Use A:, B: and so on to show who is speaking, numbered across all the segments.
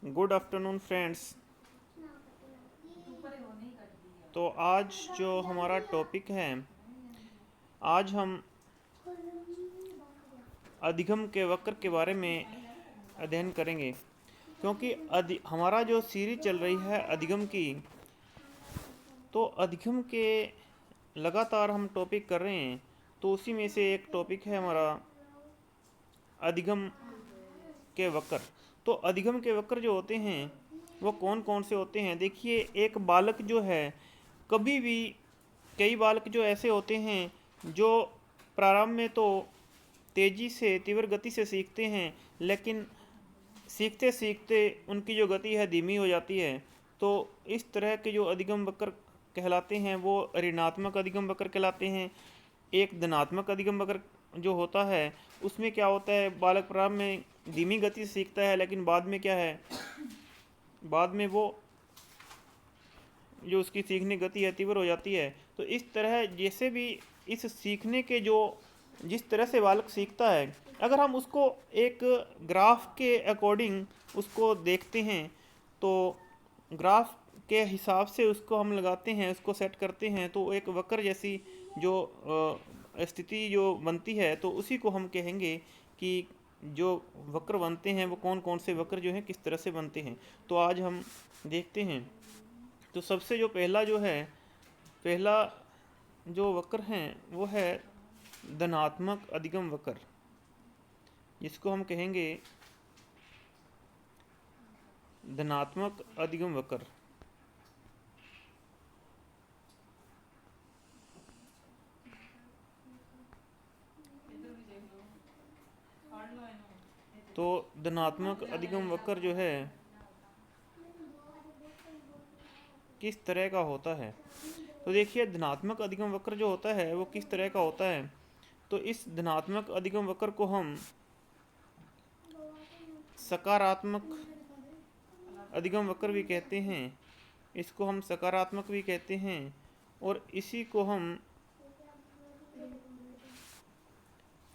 A: Good afternoon friends. तो आज जो हमारा टॉपिक है, आज हम अधिगम के वक्र के बारे में अध्ययन करेंगे। क्योंकि हमारा जो सीरीज चल रही है अधिगम की, तो अधिगम के लगातार हम टॉपिक कर रहे हैं। तो उसी में से एक टॉपिक है हमारा अधिगम के वक्र। तो अधिगम के वक्र जो होते हैं वो कौन कौन से होते हैं। देखिए, एक बालक जो है, कभी भी कई बालक जो ऐसे होते हैं जो प्रारंभ में तो तेज़ी से तीव्र गति से सीखते हैं, लेकिन सीखते सीखते उनकी जो गति है धीमी हो जाती है। तो इस तरह के जो अधिगम वक्र कहलाते हैं वो ऋणात्मक अधिगम वक्र कहलाते हैं। एक धनात्मक अधिगम वक्र जो होता है, उसमें क्या होता है, बालक प्रारंभ में धीमी गति से सीखता है, लेकिन बाद में क्या है, बाद में वो जो उसकी सीखने गति है तीव्र हो जाती है। तो इस तरह जैसे भी इस सीखने के जो जिस तरह से बालक सीखता है, अगर हम उसको एक ग्राफ के अकॉर्डिंग उसको देखते हैं, तो ग्राफ के हिसाब से उसको हम लगाते हैं, उसको सेट करते हैं, तो एक वक्र जैसी जो स्थिति जो बनती है, तो उसी को हम कहेंगे कि जो वक्र बनते हैं वो कौन कौन से वक्र जो हैं किस तरह से बनते हैं। तो आज हम देखते हैं। तो सबसे जो पहला जो वक्र है वो है धनात्मक अधिगम वक्र, जिसको हम कहेंगे धनात्मक अधिगम वक्र। तो धनात्मक अधिगम वक्र जो है किस तरह का होता है। तो देखिए, धनात्मक अधिगम वक्र जो होता है वो किस तरह का होता है। तो इस धनात्मक अधिगम वक्र को हम सकारात्मक अधिगम वक्र भी कहते हैं, इसको हम सकारात्मक भी कहते हैं, और इसी को हम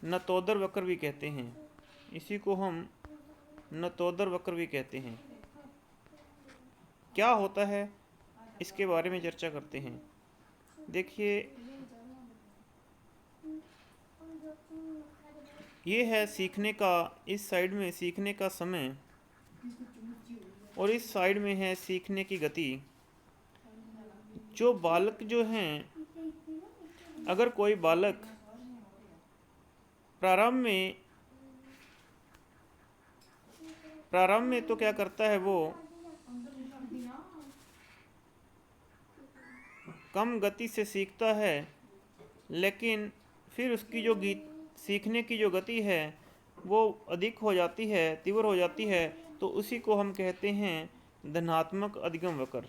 A: नतोदर वक्र भी कहते हैं। इसी को हम नतोदर वक्र भी कहते हैं। क्या होता है इसके बारे में चर्चा करते हैं। देखिए, ये है सीखने का, इस साइड में सीखने का समय और इस साइड में है सीखने की गति। जो बालक जो हैं, अगर कोई बालक प्रारंभ में तो क्या करता है, वो कम गति से सीखता है, लेकिन फिर उसकी जो सीखने की जो गति है वो अधिक हो जाती है, तीव्र हो जाती है। तो उसी को हम कहते हैं धनात्मक अधिगम वक्र।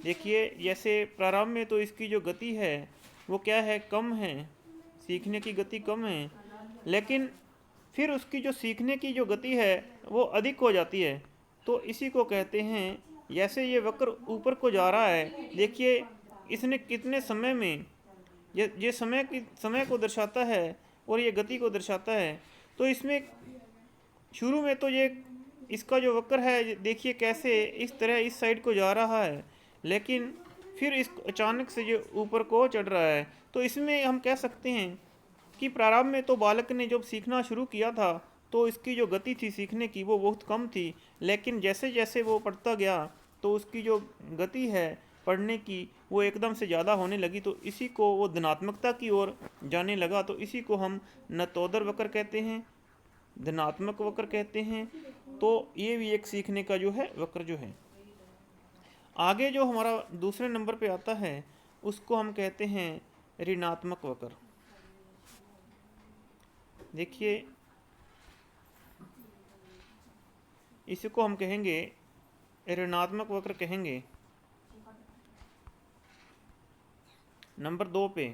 A: देखिए, जैसे प्रारंभ में तो इसकी जो गति है वो क्या है, कम है, सीखने की गति कम है, लेकिन फिर उसकी जो सीखने की जो गति है वो अधिक हो जाती है। तो इसी को कहते हैं, जैसे ये वक्र ऊपर को जा रहा है, देखिए इसने कितने समय में ये समय को दर्शाता है और ये गति को दर्शाता है। तो इसमें शुरू में तो ये इसका जो वक्र है, देखिए कैसे इस तरह इस साइड को जा रहा है, लेकिन फिर इस अचानक से जो ऊपर को चढ़ रहा है। तो इसमें हम कह सकते हैं कि प्रारंभ में तो बालक ने जब सीखना शुरू किया था तो इसकी जो गति थी सीखने की वो बहुत कम थी, लेकिन जैसे जैसे वो पढ़ता गया तो उसकी जो गति है पढ़ने की वो एकदम से ज़्यादा होने लगी। तो इसी को वो धनात्मकता की ओर जाने लगा। तो इसी को हम नतोदर वक्र कहते हैं, धनात्मक वक्र कहते हैं। तो ये भी एक सीखने का जो है वक्र जो है। आगे जो हमारा दूसरे नंबर पे आता है उसको हम कहते हैं ऋणात्मक वक्र। देखिए, इसी को हम कहेंगे ऋणात्मक वक्र कहेंगे। नंबर 2 पे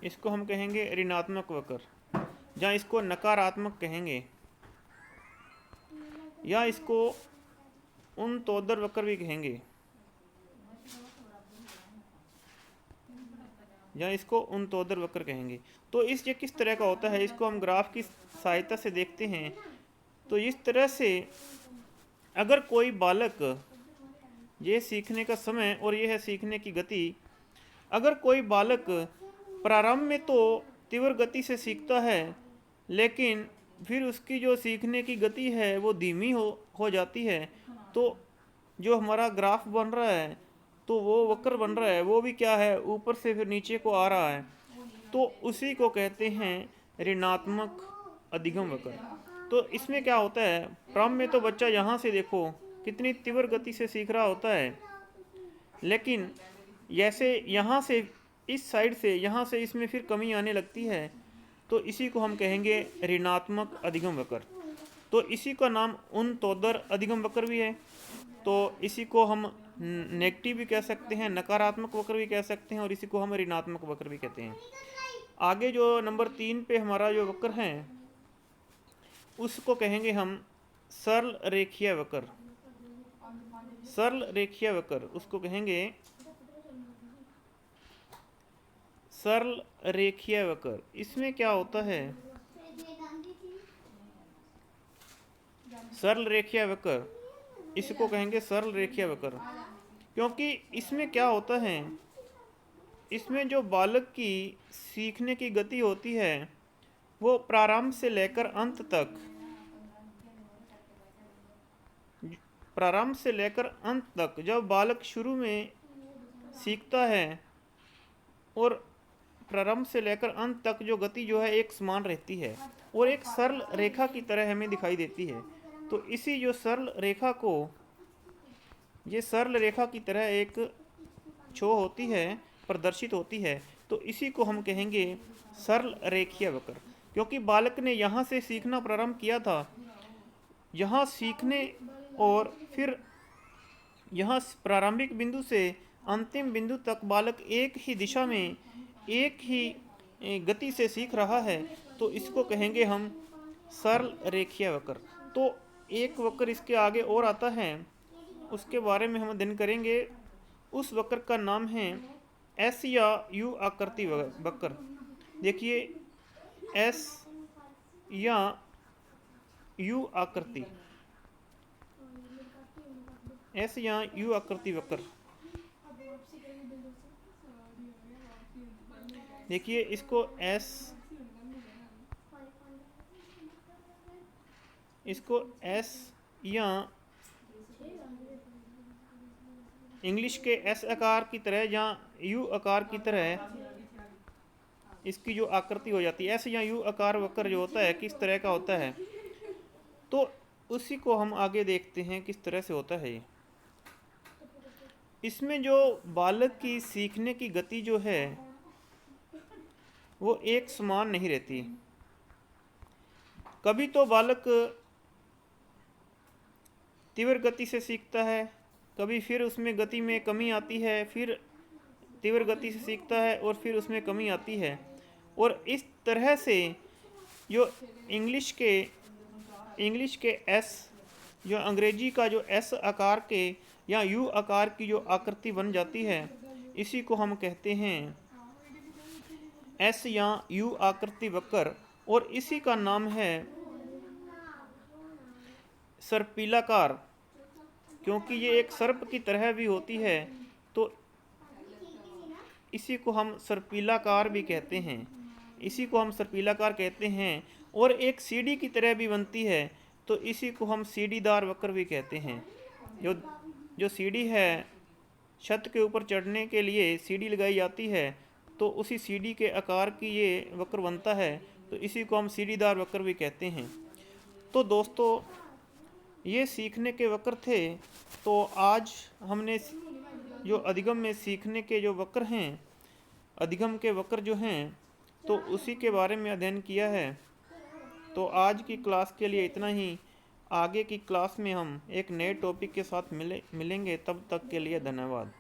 A: इसको हम कहेंगे ऋणात्मक वक्र, या इसको नकारात्मक कहेंगे, या इसको उन तोदर वक्र भी कहेंगे। या इसको उनतोदर वक्र कहेंगे। तो ये किस तरह का होता है, इसको हम ग्राफ की सहायता से देखते हैं। तो इस तरह से अगर कोई बालक, ये सीखने का समय और ये है सीखने की गति, अगर कोई बालक प्रारंभ में तो तीव्र गति से सीखता है, लेकिन फिर उसकी जो सीखने की गति है वो धीमी हो जाती है, तो जो हमारा ग्राफ बन रहा है, तो वो वक्र बन रहा है, वो भी क्या है, ऊपर से फिर नीचे को आ रहा है, तो उसी को कहते हैं ऋणात्मक अधिगम वक्र। तो इसमें क्या होता है, प्रारंभ में तो बच्चा यहाँ से देखो कितनी तीव्र गति से सीख रहा होता है, लेकिन जैसे यहाँ से इस साइड से यहाँ से इसमें फिर कमी आने लगती है, तो इसी को हम कहेंगे ऋणात्मक अधिगम वक्र। तो इसी का नाम उनतोदर अधिगम वक्र भी है। तो इसी को हम नेगेटिव भी कह सकते हैं, नकारात्मक वक्र भी कह सकते हैं, और इसी को हम ऋणात्मक वक्र भी कहते हैं। आगे जो नंबर 3 पे हमारा जो वक्र है उसको कहेंगे हम सरल रेखीय वक्र। सरल रेखीय वक्र उसको कहेंगे सरल रेखीय वक्र। इसमें क्या होता है, सरल रेखीय वक्र, इसको कहेंगे सरल रेखीय वक्र, क्योंकि इसमें क्या होता है, इसमें जो बालक की सीखने की गति होती है वो प्रारंभ से लेकर अंत तक, प्रारंभ से लेकर अंत तक जब बालक शुरू में सीखता है और प्रारंभ से लेकर अंत तक जो गति जो है एक समान रहती है और एक सरल रेखा की तरह हमें दिखाई देती है। तो इसी जो सरल रेखा को, ये सरल रेखा की तरह एक छो होती है, प्रदर्शित होती है, तो इसी को हम कहेंगे सरल रेखीय वक्र। क्योंकि बालक ने यहाँ से सीखना प्रारंभ किया था, यहाँ सीखने और फिर यहाँ प्रारंभिक बिंदु से अंतिम बिंदु तक बालक एक ही दिशा में एक ही गति से सीख रहा है, तो इसको कहेंगे हम सरल रेखीय वक्र। तो एक वक्र इसके आगे और आता है, उसके बारे में हम अध्ययन करेंगे। उस वक्र का नाम है एस या यू आकृति वक्र। देखिए, एस या यू आकृति, एस या यू आकृति वक्र। देखिए, इसको एस या इंग्लिश के एस आकार की तरह या यू आकार की तरह इसकी जो आकृति हो जाती है, एस या यू आकार वक्र जो होता है किस तरह का होता है, तो उसी को हम आगे देखते हैं किस तरह से होता है ये। इसमें जो बालक की सीखने की गति जो है वो एक समान नहीं रहती। कभी तो बालक तीव्र गति से सीखता है, कभी फिर उसमें गति में कमी आती है, फिर तीव्र गति से सीखता है और फिर उसमें कमी आती है। और इस तरह से जो इंग्लिश के एस, जो अंग्रेजी का जो एस आकार के या यू आकार की जो आकृति बन जाती है, इसी को हम कहते हैं एस या यू आकृति वक्र। और इसी का नाम है सर्पिलाकार, क्योंकि ये एक सर्प की तरह भी होती है, तो इसी को हम सर्पिलाकार भी कहते हैं, इसी को हम सर्पिलाकार कहते हैं। और एक सीढ़ी की तरह भी बनती है, तो इसी को हम सीढ़ीदार वक्र भी कहते हैं। जो सीढ़ी है, छत के ऊपर चढ़ने के लिए सीढ़ी लगाई जाती है, तो उसी सीढ़ी के आकार की ये वक्र बनता है, तो इसी को हम सीढ़ीदार वक्र भी कहते हैं। तो दोस्तों, ये सीखने के वक्र थे। तो आज हमने जो अधिगम में सीखने के जो वक्र हैं, अधिगम के वक्र जो हैं, तो उसी के बारे में अध्ययन किया है। तो आज की क्लास के लिए इतना ही। आगे की क्लास में हम एक नए टॉपिक के साथ मिलेंगे। तब तक के लिए धन्यवाद।